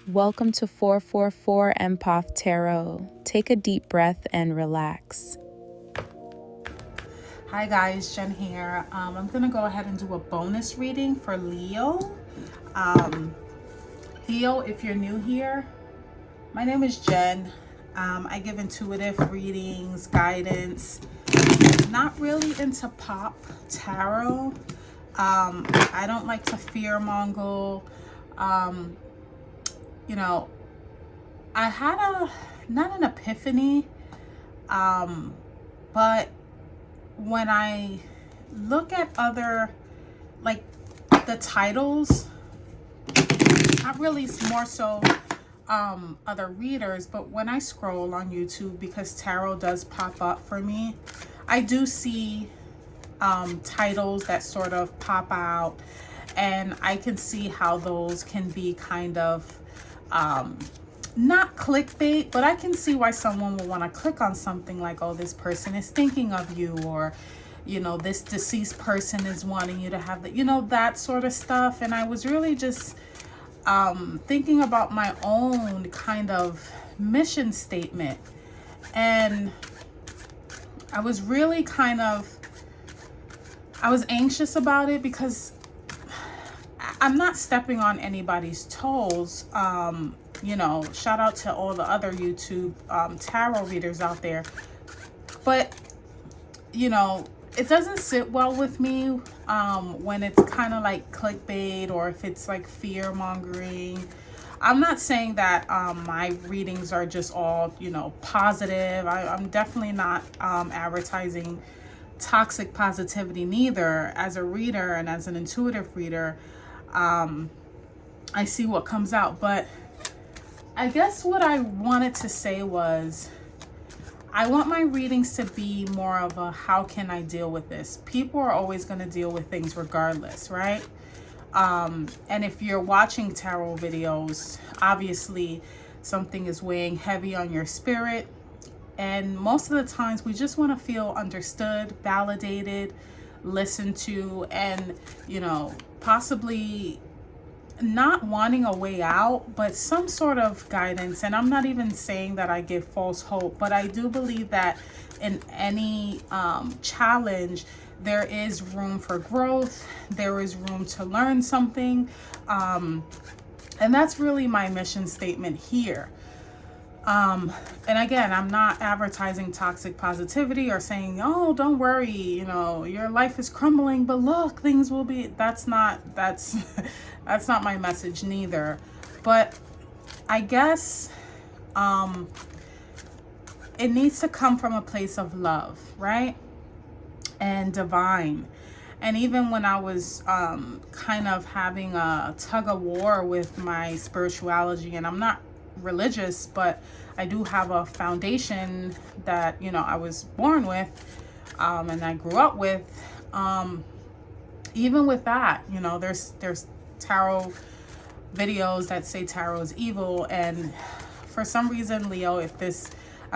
Welcome to 444 Empath Tarot. Take a deep breath and relax. Hi guys, Jen here. I'm going to go ahead and do a bonus reading for Leo. Leo, if you're new here, my name is Jen. I give intuitive readings, guidance. Not really into pop tarot. I don't like to fearmonger. I had not an epiphany, but when I look at other, like the titles, not really more so other readers, but when I scroll on YouTube, because tarot does pop up for me, I do see titles that sort of pop out, and I can see how those can be kind of not clickbait, but I can see why someone will want to click on something like, oh, this person is thinking of you, or this deceased person is wanting you to have that sort of stuff. And I was really just thinking about my own kind of mission statement, and I was really I was anxious about it because I'm not stepping on anybody's toes. Shout out to all the other YouTube tarot readers out there. But, it doesn't sit well with me when it's kind of like clickbait, or if it's like fear mongering. I'm not saying that my readings are just all, positive. I'm definitely not advertising toxic positivity neither. As a reader and as an intuitive reader, I see what comes out. But I guess what I wanted to say was, I want my readings to be more of a, how can I deal with this? People are always going to deal with things regardless, right? And if you're watching tarot videos, obviously something is weighing heavy on your spirit. And most of the times we just want to feel understood, validated, listened to, and, possibly not wanting a way out, but some sort of guidance. And I'm not even saying that I give false hope, but I do believe that in any challenge, there is room for growth. There is room to learn something. And that's really my mission statement here. And again, I'm not advertising toxic positivity or saying, oh, don't worry, your life is crumbling, but look, things will be. That's not my message neither. But I guess it needs to come from a place of love, right? And divine. And even when I was kind of having a tug of war with my spirituality, and I'm not religious, but I do have a foundation that I was born with, and I grew up with. Even with that, there's tarot videos that say tarot is evil, and for some reason, Leo, I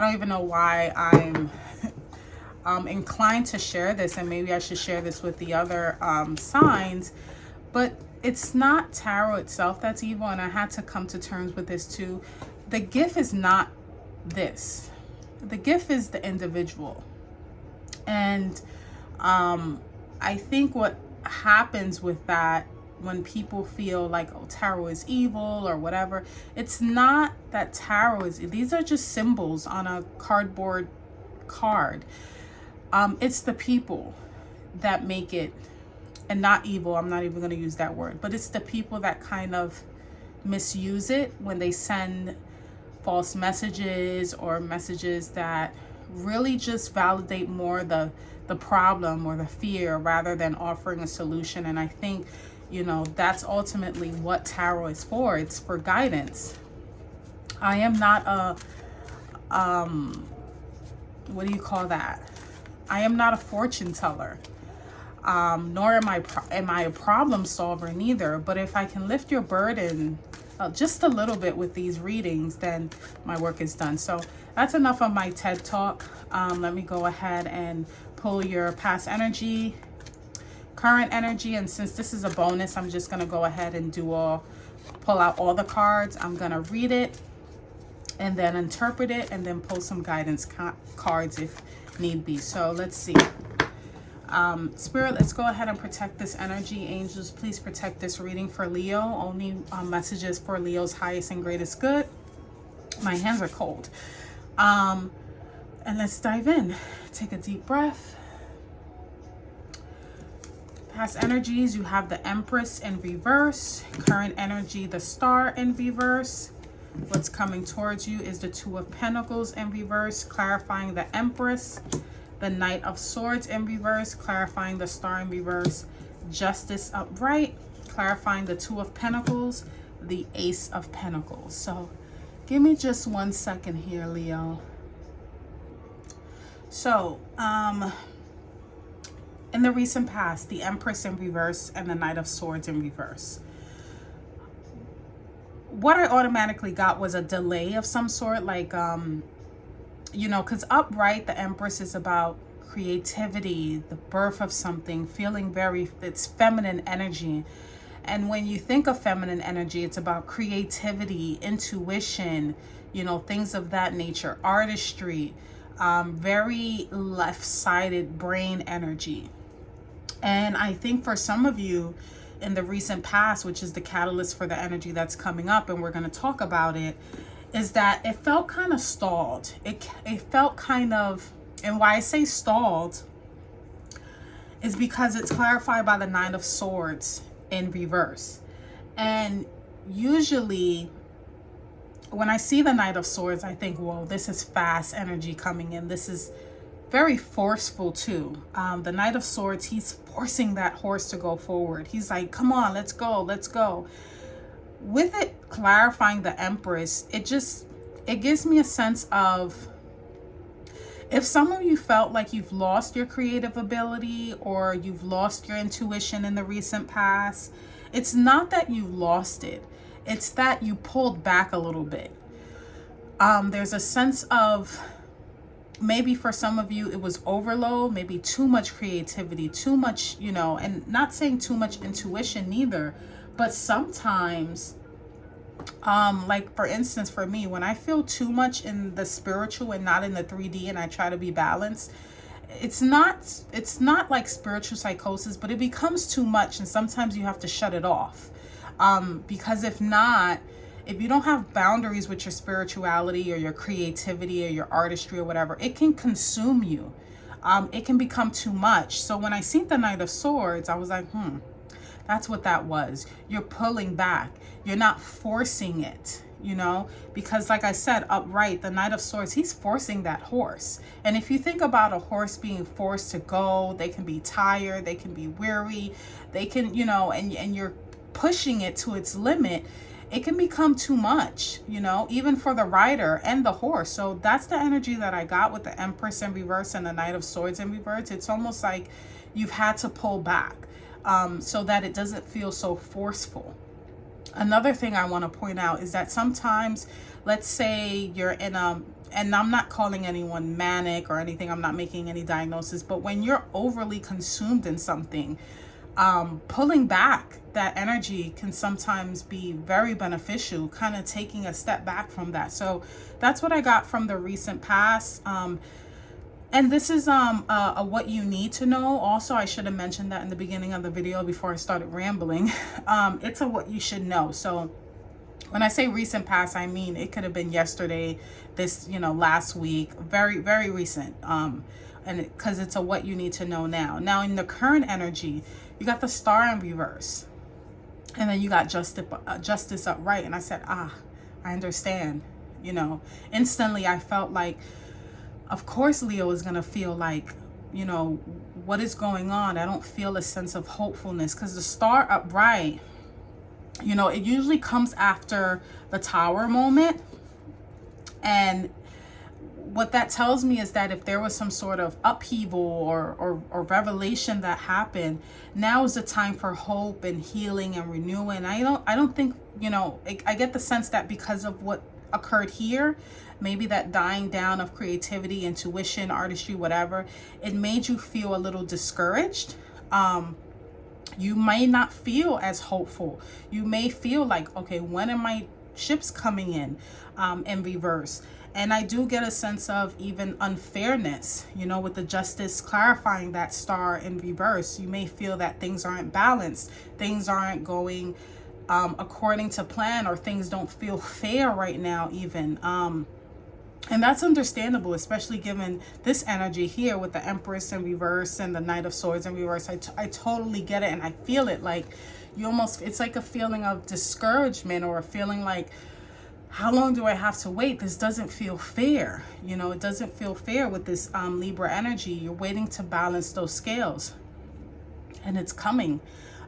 don't even know why I'm inclined to share this, and maybe I should share this with the other signs, but it's not tarot itself that's evil. And I had to come to terms with this too. The gift is not this. The gift is the individual. And I think what happens with that, when people feel like, oh, tarot is evil or whatever, it's not that tarot is. These are just symbols on a cardboard card. It's the people that make it. And not evil, I'm not even going to use that word, but it's the people that kind of misuse it when they send false messages, or messages that really just validate more the problem or the fear, rather than offering a solution. And I think, that's ultimately what tarot is for. It's for guidance. I am not a, what do you call that? I am not a fortune teller. Nor am I a problem solver neither. But if I can lift your burden just a little bit with these readings, then my work is done. So that's enough of my TED Talk. Let me go ahead and pull your past energy, current energy, and since this is a bonus, I'm just going to go ahead and do all pull out all the cards. I'm going to read it and then interpret it and then pull some guidance cards if need be. So let's see. Spirit, let's go ahead and protect this energy. Angels, please protect this reading for Leo. Only messages for Leo's highest and greatest good. My hands are cold. And let's dive in. Take a deep breath. Past energies, you have the Empress in reverse. Current energy, the Star in reverse. What's coming towards you is the Two of Pentacles in reverse, clarifying the Empress. The Knight of Swords in reverse, clarifying the Star in reverse. Justice upright, clarifying the Two of Pentacles. The Ace of Pentacles. So give me just 1 second here, Leo. So, in the recent past, the Empress in reverse and the Knight of Swords in reverse. What I automatically got was a delay of some sort, like, you know, because upright, the Empress is about creativity, the birth of something, feeling it's feminine energy. And when you think of feminine energy, it's about creativity, intuition, you know, things of that nature, artistry, very left-sided brain energy. And I think for some of you in the recent past, which is the catalyst for the energy that's coming up, and we're going to talk about it, is that it felt kind of stalled. It felt kind of, and why I say stalled is because it's clarified by the Nine of Swords in reverse. And usually when I see the Knight of Swords, I think, whoa, this is fast energy coming in. This is very forceful too. The Knight of Swords, he's forcing that horse to go forward. He's like, come on, let's go, let's go. With it clarifying the Empress, it gives me a sense of, if some of you felt like you've lost your creative ability or you've lost your intuition in the recent past, it's not that you lost it. It's that you pulled back a little bit. There's a sense of, maybe for some of you, it was overload, maybe too much creativity, too much, you know, and not saying too much intuition neither, but sometimes, like for instance, for me, when I feel too much in the spiritual and not in the 3D, and I try to be balanced, it's not like spiritual psychosis, but it becomes too much, and sometimes you have to shut it off. Because if not, if you don't have boundaries with your spirituality or your creativity or your artistry or whatever, it can consume you. It can become too much. So when I seen the Knight of Swords, I was like, that's what that was. You're pulling back. You're not forcing it, you know, because like I said, upright, the Knight of Swords, he's forcing that horse. And if you think about a horse being forced to go, they can be tired, they can be weary, they can, you know, and you're pushing it to its limit, it can become too much, you know, even for the rider and the horse. So that's the energy that I got with the Empress in reverse and the Knight of Swords in reverse. It's almost like you've had to pull back so that it doesn't feel so forceful. Another thing I want to point out is that sometimes, let's say you're in and I'm not calling anyone manic or anything, I'm not making any diagnosis, but when you're overly consumed in something, pulling back that energy can sometimes be very beneficial, kind of taking a step back from that. So that's what I got from the recent past. And this is a what you need to know. Also, I should have mentioned that in the beginning of the video before I started rambling. It's a what you should know. So when I say recent past, I mean it could have been yesterday, this, you know, last week, very, very recent. And because it's a what you need to know now. Now in the current energy, you got the Star in reverse, and then you got justice upright. And I said, I understand. You know, instantly I felt like, of course Leo is going to feel like, you know, what is going on? I don't feel a sense of hopefulness, because the Star upright, you know, it usually comes after the Tower moment. And what that tells me is that if there was some sort of upheaval or revelation that happened, now is the time for hope and healing and renewing. I don't think, you know, I get the sense that because of what occurred here, maybe that dying down of creativity, intuition, artistry, whatever, it made you feel a little discouraged. You may not feel as hopeful. You may feel like, okay, when are my ships coming in reverse? And I do get a sense of even unfairness, you know, with the justice clarifying that star in reverse. You may feel that things aren't balanced, things aren't going according to plan, or things don't feel fair right now even. And that's understandable, especially given this energy here with the Empress in reverse and the Knight of Swords in reverse. I totally get it, and I feel it. Like, you almost, it's like a feeling of discouragement, or a feeling like, how long do I have to wait? This doesn't feel fair. You know, it doesn't feel fair with this Libra energy. You're waiting to balance those scales, and it's coming.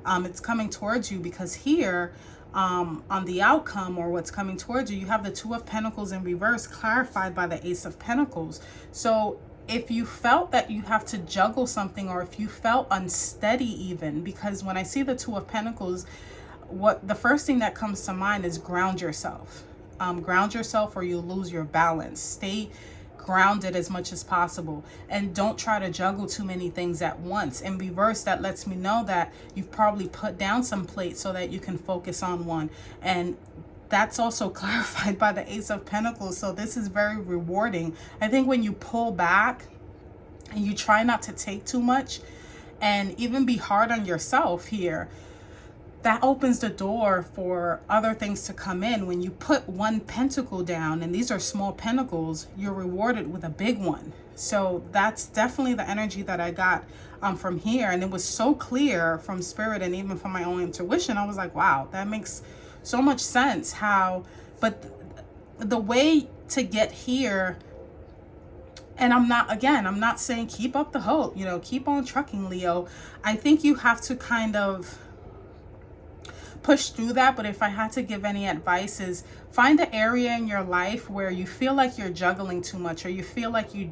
It's coming towards you, because here, on the outcome, or what's coming towards you, you have the Two of Pentacles in reverse clarified by the Ace of Pentacles. So if you felt that you have to juggle something, or if you felt unsteady even, because when I see the Two of Pentacles, what the first thing that comes to mind is ground yourself. Ground yourself, or you lose your balance. Stay grounded as much as possible, and don't try to juggle too many things at once. In reverse, that lets me know that you've probably put down some plates so that you can focus on one, and that's also clarified by the Ace of Pentacles. So this is very rewarding. I think when you pull back and you try not to take too much, and even be hard on yourself here, that opens the door for other things to come in. When you put one pentacle down, and these are small pentacles, you're rewarded with a big one. So that's definitely the energy that I got from here. And it was so clear from Spirit, and even from my own intuition. I was like, wow, that makes so much sense. How, but the way to get here, and I'm not saying keep up the hope, you know, keep on trucking, Leo. I think you have to kind of push through that. But if I had to give any advice, is find an area in your life where you feel like you're juggling too much, or you feel like you're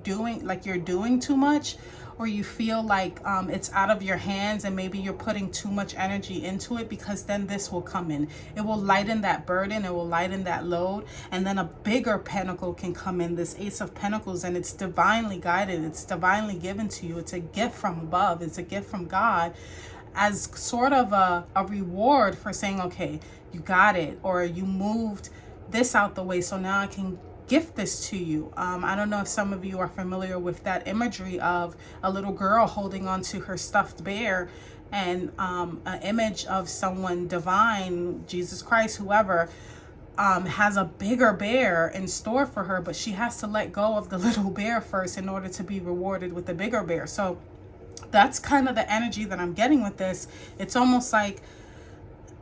doing too much, or you feel like it's out of your hands, and maybe you're putting too much energy into it, because then this will come in. It will lighten that burden, it will lighten that load, and then a bigger pentacle can come in, this Ace of Pentacles, and it's divinely guided, it's divinely given to you. It's a gift from above, it's a gift from God, as sort of a reward for saying, okay, you got it, or you moved this out the way, so now I can gift this to you. I don't know if some of you are familiar with that imagery of a little girl holding on to her stuffed bear, and an image of someone divine, Jesus Christ, whoever, has a bigger bear in store for her, but she has to let go of the little bear first in order to be rewarded with the bigger bear. So that's kind of the energy that I'm getting with this. It's almost like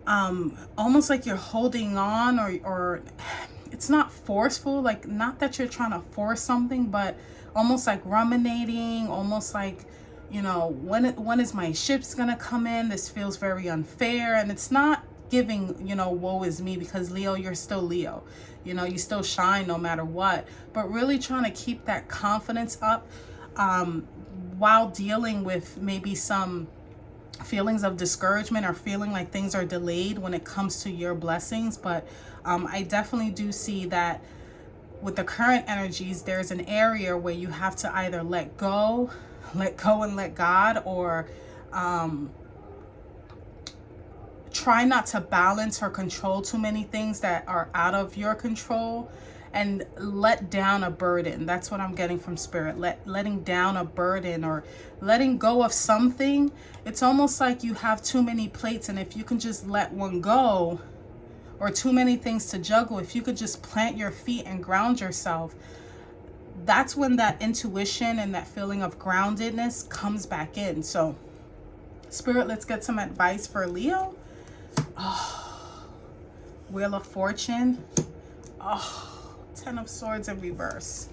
you're holding on, or it's not forceful, like not that you're trying to force something, but almost like ruminating, almost like, you know, when is my ship's gonna come in? This feels very unfair. And it's not giving, you know, woe is me, because Leo, you're still Leo, you know, you still shine no matter what, but really trying to keep that confidence up while dealing with maybe some feelings of discouragement, or feeling like things are delayed when it comes to your blessings. But I definitely do see that with the current energies, there's an area where you have to either let go and let God, or try not to balance or control too many things that are out of your control, and let down a burden. That's what I'm getting from Spirit. Letting down a burden, or letting go of something. It's almost like you have too many plates, and if you can just let one go, or too many things to juggle, if you could just plant your feet and ground yourself, that's when that intuition and that feeling of groundedness comes back in. So Spirit, let's get some advice for Leo. Oh, Wheel of Fortune. Oh, 10 of Swords in reverse,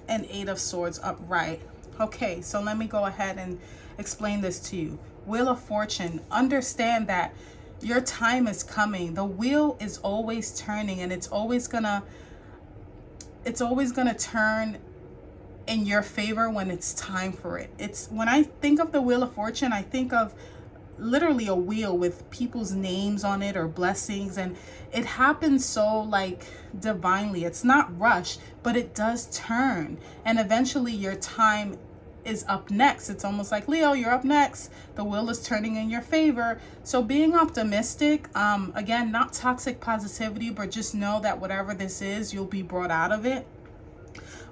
and 8 of Swords upright. Okay, so let me go ahead and explain this to you. Wheel of Fortune, understand that your time is coming. The wheel is always turning, and it's always gonna turn in your favor when it's time for it. It's, when I think of the Wheel of Fortune, I think of literally a wheel with people's names on it, or blessings, and it happens so like divinely. It's not rushed, but it does turn, and eventually your time is up next. It's almost like, Leo, you're up next. The wheel is turning in your favor. So being optimistic, again, not toxic positivity, but just know that whatever this is, you'll be brought out of it.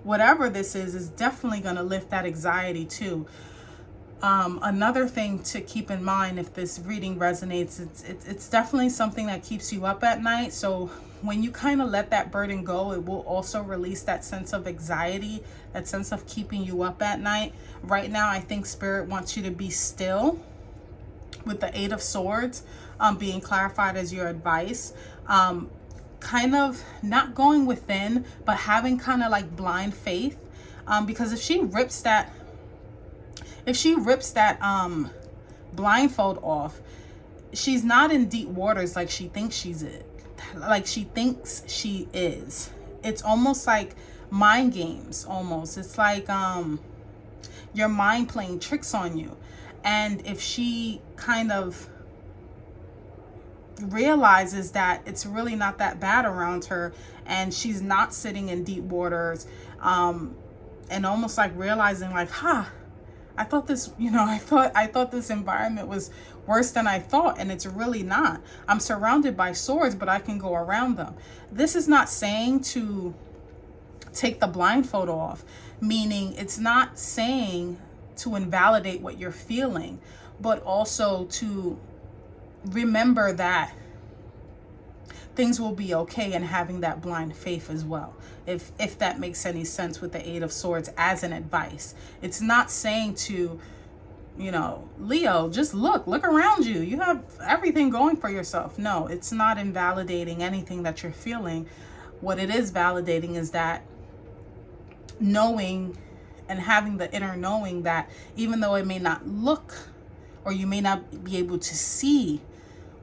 Whatever this is definitely going to lift that anxiety too. Another thing to keep in mind, if this reading resonates, it's definitely something that keeps you up at night. So when you kind of let that burden go, it will also release that sense of anxiety, that sense of keeping you up at night. Right now, I think Spirit wants you to be still, with the Eight of Swords being clarified as your advice. Kind of not going within, but having kind of like blind faith, because if she rips that blindfold off, she's not in deep waters like she thinks she is. It's almost like mind games, almost. It's like your mind playing tricks on you. And if she kind of realizes that it's really not that bad around her, and she's not sitting in deep waters, and almost like realizing like, I thought this, I thought this environment was worse than I thought, and it's really not. I'm surrounded by swords, but I can go around them. This is not saying to take the blindfold off, meaning it's not saying to invalidate what you're feeling, but also to remember that things will be okay, and having that blind faith as well, if that makes any sense, with the Eight of Swords as an advice. It's not saying to, Leo, just look around you. You have everything going for yourself. No, it's not invalidating anything that you're feeling. What it is validating is that knowing and having the inner knowing that even though it may not look, or you may not be able to see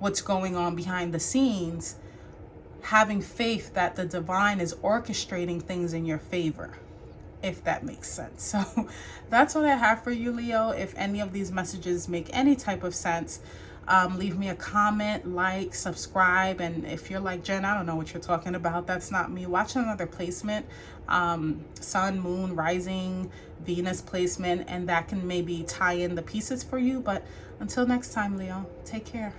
what's going on behind the scenes, having faith that the divine is orchestrating things in your favor, if that makes sense. So that's what I have for you, Leo. If any of these messages make any type of sense, leave me a comment, like, subscribe. And if you're like, Jen, I don't know what you're talking about, that's not me, watch another placement, sun, moon, rising, Venus placement, and that can maybe tie in the pieces for you. But until next time, Leo, take care.